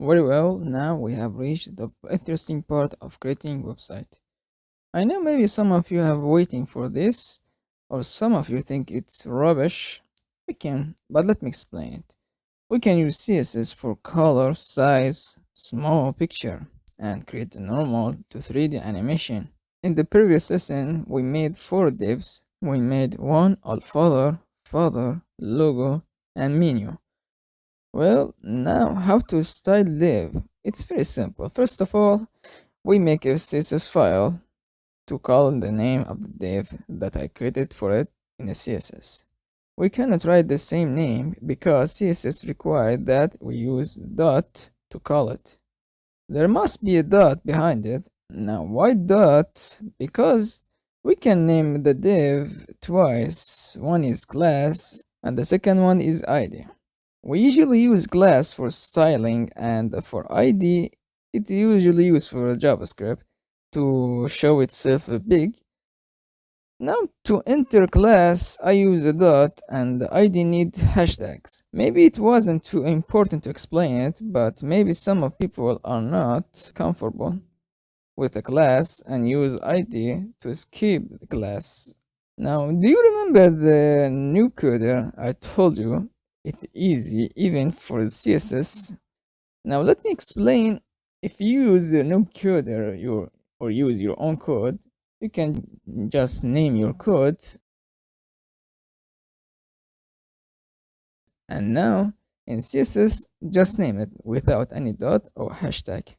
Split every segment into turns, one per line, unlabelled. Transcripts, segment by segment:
Very well, now we have reached the interesting part of creating website. I know maybe some of you have waiting for this, or some of you think it's rubbish. But let me explain it. We can use CSS for color, size, small picture, and create a normal to 3D animation. In the previous lesson, we made 4 divs. We made one alt footer, logo, and menu. Well, now how to style div? It's very simple. First of all, we make a CSS file to call the name of the div that I created for it in a CSS. We cannot write the same name because CSS required that we use dot to call it. There must be a dot behind it. Now, why dot? Because we can name the div twice. One is class and the second one is ID. We usually use class for styling, and for ID, it's usually used for JavaScript to show itself big. Now to enter class, I use a dot and the ID need hashtags. Maybe it wasn't too important to explain it, but maybe some of people are not comfortable with a class and use ID to skip the class. Now, do you remember the new coder I told you? It's easy even for CSS. Now let me explain. If you use a new coder or use your own code, you can just name your code. And now in CSS, just name it without any dot or hashtag.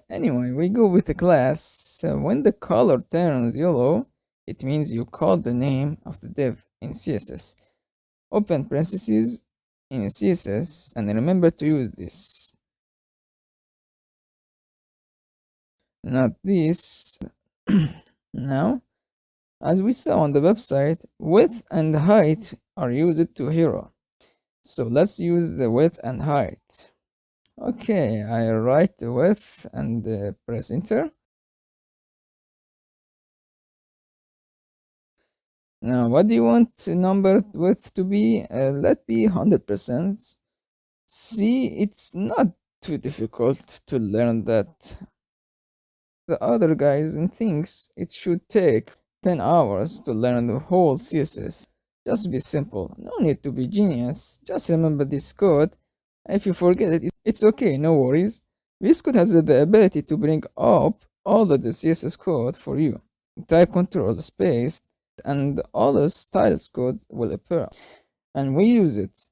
Anyway, we go with the class. So when the color turns yellow, it means you called the name of the div in CSS. Open parentheses in CSS and remember to use this. Not this. Now, as we saw on the website, width and height are used to hero. So let's use the width and height. Okay, I write the width and press enter. Now, what do you want number width to be? Let be 100%. See, it's not too difficult to learn that. The other guys and thinks it should take 10 hours to learn the whole CSS. Just be simple, no need to be genius, just remember this code. If you forget it, it's okay, no worries. This code has the ability to bring up all of the CSS code for you. Type control space and all the styles code will appear. And we use it.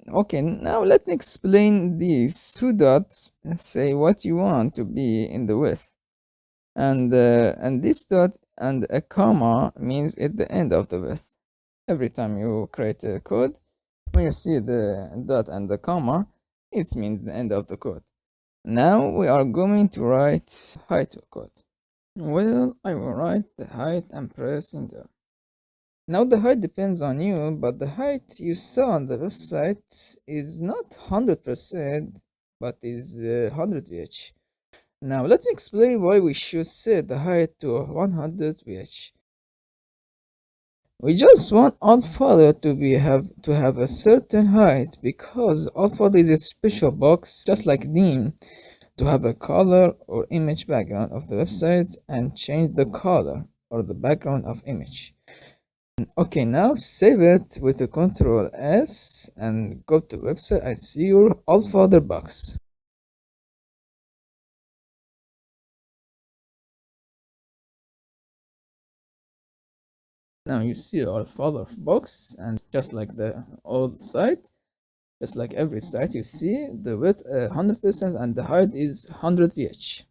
Okay, now let me explain these 2 dots and say what you want to be in the width. And this dot and a comma means at the end of the width. Every time you create a code, when you see the dot and the comma, it means the end of the code. Now we are going to write height code. Well, I will write the height and press enter. Now the height depends on you, but the height you saw on the website is not 100%, but is 100 VH. Now let me explain why we should set the height to 100 VH. We just want alt folder to have a certain height because alt folder is a special box just like theme to have a color or image background of the website and change the color or the background of image. Okay, now save it with the Ctrl S and go to website and see your alt folder box. Now you see our folder box, and just like the old site, just like every site, you see the width 100% and the height is 100 VH.